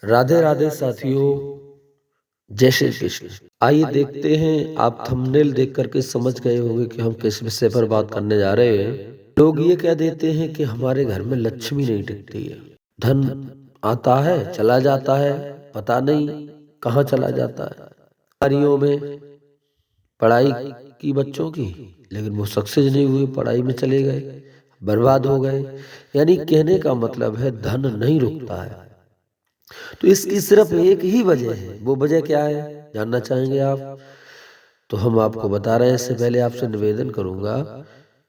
राधे राधे साथियों, जय श्री कृष्ण। आइए देखते हैं, आप थंबनेल देख करके समझ गए होंगे कि हम किस विषय पर बात करने जा रहे हैं। लोग ये कह देते हैं कि हमारे घर में लक्ष्मी नहीं टिकती है, धन आता है चला जाता है, पता नहीं कहाँ चला जाता है। कार्यों में पढ़ाई की बच्चों की, लेकिन वो सक्सेस नहीं हुए, पढ़ाई में चले गए, बर्बाद हो गए। यानी कहने का मतलब है धन नहीं रुकता है। तो इसकी सिर्फ एक ही वजह है, वो वजह क्या है जानना चाहेंगे आप? तो हम आपको बता रहे हैं। इससे पहले आपसे निवेदन करूंगा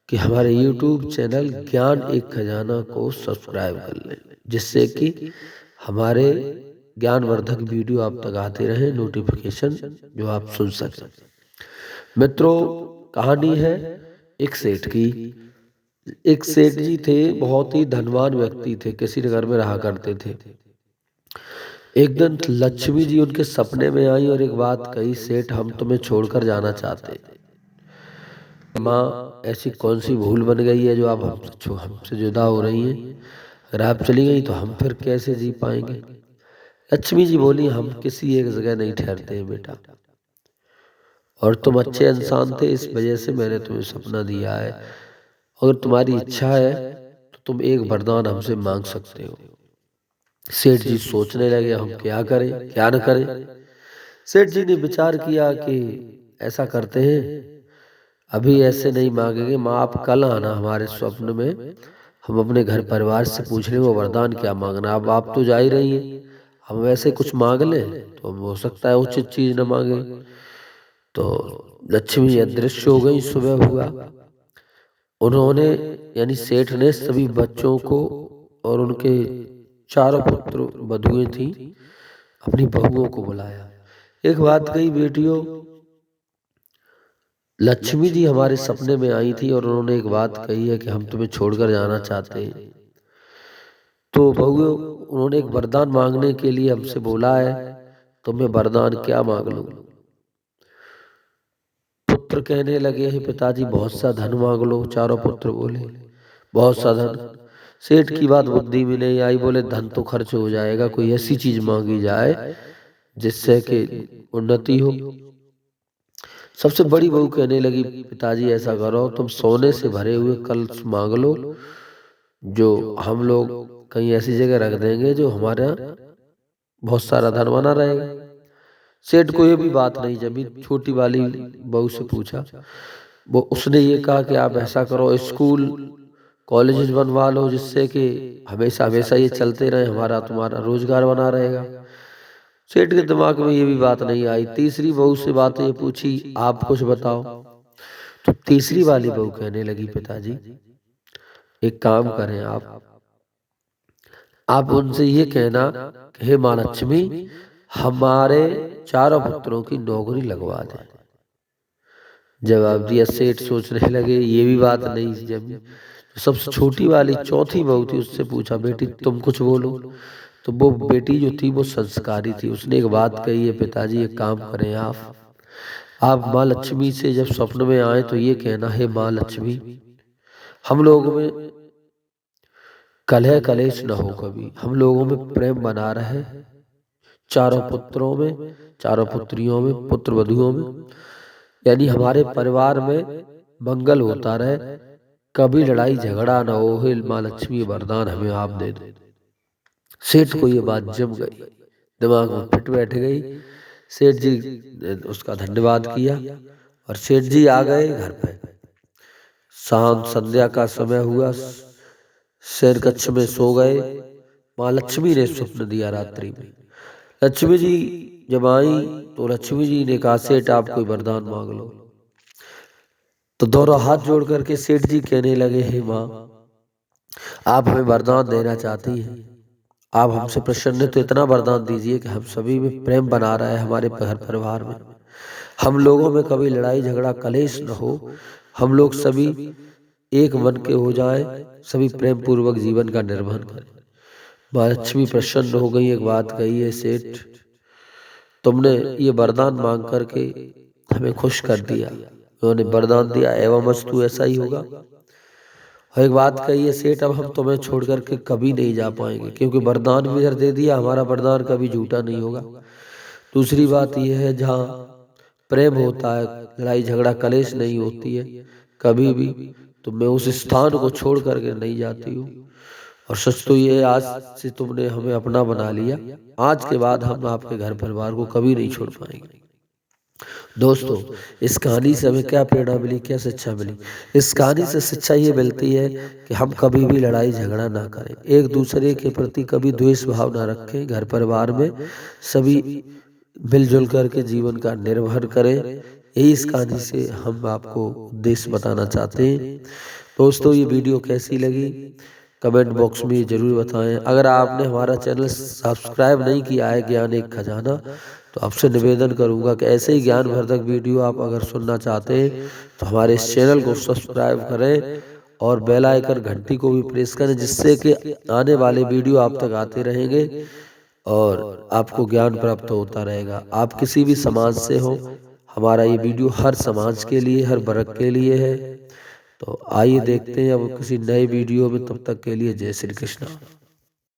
कि हमारे YouTube चैनल ज्ञान एक खजाना को सब्सक्राइब कर लें, जिससे कि हमारे ज्ञानवर्धक वीडियो आप तक आते रहे, नोटिफिकेशन जो आप सुन सकें। मित्रों, कहानी है एक सेठ की। एक सेठ जी थे, बहुत ही धनवान व्यक्ति थे, किसी घर में रहा करते थे। एक दिन लक्ष्मी जी उनके सपने में आई और एक बात कही, सेठ हम तुम्हें छोड़कर जाना चाहते हैं। माँ, ऐसी कौन सी भूल बन गई है जो आप हमसे जुदा हो रही हैं? अगर आप चली गई तो हम फिर कैसे जी पाएंगे? लक्ष्मी जी बोली, हम किसी एक जगह नहीं ठहरते हैं बेटा, और तुम अच्छे इंसान थे, इस वजह से मैंने तुम्हें सपना दिया है। अगर तुम्हारी इच्छा है तो तुम एक वरदान हमसे मांग सकते हो। सेठ जी सोचने लगे, हम क्या करें क्या न करें। सेठ जी ने विचार किया कि ऐसा करते हैं, अभी ऐसे नहीं मांगेंगे माँ, आप कल आना हमारे स्वप्न में, हम अपने घर परिवार से पूछ लें वो वरदान क्या मांगना। अब आप तो जा ही रही हैं, हम वैसे कुछ मांग लें तो हो सकता है उचित चीज न मांगे। तो लक्ष्मी जी अदृश्य हो गई। सुबह हुआ, उन्होंने यानी सेठ ने सभी बच्चों को और उनके चारों पुत्र बधुएं थी, अपनी बहुओं को बुलाया। एक बात कही, बेटियों, लक्ष्मी जी हमारे सपने में आई थी और उन्होंने एक बात कही है कि हम तुम्हें छोड़कर जाना चाहते हैं। तो बहुओं, उन्होंने एक वरदान मांगने के लिए हमसे बोला है, तो मैं वरदान क्या मांग लूं? पुत्र कहने लगे हैं, पिताजी बहुत सा धन मांग लो। चारों पुत्र बोले, बहुत सा धन? सेठ की बात बुद्धि में नहीं आई, बोले धन तो खर्च हो जाएगा, कोई ऐसी चीज मांगी जाए जिससे कि उन्नति हो। सबसे बड़ी बहू कहने लगी, पिताजी ऐसा करो, तुम सोने से भरे हुए कलश मांग लो, जो हम लोग कहीं ऐसी जगह रख देंगे जो हमारा बहुत सारा धन बना रहेगा। सेठ को ये भी बात नहीं जमी। छोटी वाली बहू से पूछा, वो उसने ये कहा कि आप ऐसा करो, स्कूल कॉलेजेस बनवा लो, जिससे कि हमेशा हमेशा ये चलते रहे, हमारा तुम्हारा रोजगार बना रहेगा। सेठ के दिमाग में ये भी बात नहीं आई। तीसरी बहू से बात ये पूछी, आप कुछ बताओ। तो तीसरी वाली बहू कहने लगी, पिताजी एक काम करें, आप उनसे ये कहना कि हे माँ लक्ष्मी, हमारे चारों पुत्रों की नौकरी लगवा दे। जवाब दिया। सेठ सोचने लगे, ये भी बात नहीं जमी। तो सबसे छोटी वाली चौथी बहू थी, उससे पूछा, बेटी तुम कुछ बोलो। तो वो बेटी जो थी वो संस्कारी थी, उसने एक बात कही है, पिताजी एक काम करें, आप माँ लक्ष्मी से जब स्वप्न में आए तो ये कहना, हे माँ लक्ष्मी, हम लोगों में कलह कलेश न हो, कभी हम लोगों में प्रेम बना रहे, चारों पुत्रों में, चारों पुत्रियों में, पुत्र वधुओं में, यानी हमारे परिवार में मंगल होता रहे, कभी लड़ाई झगड़ा ना हो। हे माँ लक्ष्मी, वरदान हमें आप दे दो। सेठ को ये बात जम गई, दिमाग में फिट बैठ गई। सेठ जी ने उसका धन्यवाद किया और सेठ जी आ गए घर पे। शाम संध्या का समय हुआ, शेर कक्ष में सो गए। माँ लक्ष्मी ने स्वप्न दिया रात्रि में। लक्ष्मी जी जब आई तो लक्ष्मी जी ने कहा, सेठ आप कोई वरदान मांग लो। तो दोनों हाथ जोड़ करके सेठ जी कहने लगे, हे माँ, आप हमें वरदान देना चाहती हैं, आप हमसे प्रसन्न हैं तो इतना वरदान दीजिए कि हम सभी में प्रेम बना रहा है, हमारे घर परिवार में हम लोगों में कभी लड़ाई झगड़ा कलेश न हो, हम लोग सभी एक मन के हो जाएं, सभी प्रेम पूर्वक जीवन का निर्वहन करें। माँ लक्ष्मी प्रसन्न हो गई। एक बात कही है, सेठ तुमने ये वरदान मांग करके हमें खुश कर दिया। उन्होंने वरदान दिया, एवं अस्तु, ऐसा ही होगा। और एक बात कही है सेठ, अब हम तुम्हें छोड़ करके कभी नहीं जा पाएंगे, क्योंकि वरदान भी इधर दे दिया, हमारा वरदान कभी झूठा नहीं होगा। दूसरी बात यह है, जहाँ प्रेम होता है, लड़ाई झगड़ा कलेश नहीं होती है कभी भी, तो मैं उस स्थान को छोड़ करके नहीं जाती हूँ। और सच तो ये, आज से तुमने हमें अपना बना लिया, आज के बाद हम आपके घर परिवार को कभी नहीं छोड़ पाएंगे। दोस्तों, इस कहानी से हमें क्या प्रेरणा मिली, क्या शिक्षा मिली? इस कहानी से शिक्षा ये मिलती है कि हम कभी भी लड़ाई झगड़ा ना करें, एक दूसरे के प्रति कभी द्वेष भाव ना रखें, घर परिवार में सभी मिलजुल करके जीवन का निर्वहन करें। यही इस कहानी से हम आपको उद्देश्य बताना चाहते हैं। दोस्तों, ये वीडियो कैसी लगी कमेंट बॉक्स में जरूर बताएं। अगर आपने हमारा चैनल सब्सक्राइब नहीं किया है ज्ञान एक खजाना, तो आपसे निवेदन करूंगा कि ऐसे ही ज्ञानवर्धक वीडियो आप अगर सुनना चाहते हैं तो हमारे इस चैनल को सब्सक्राइब करें और बेल आइकन घंटी को भी प्रेस करें, जिससे कि आने वाले वीडियो आप तक आते रहेंगे और आपको ज्ञान प्राप्त होता रहेगा। आप किसी भी समाज से हो, हमारा ये वीडियो हर समाज के लिए, हर वर्ग के लिए है। तो आइए देखते हैं अब किसी नए वीडियो में, तब तक के लिए जय श्री कृष्ण।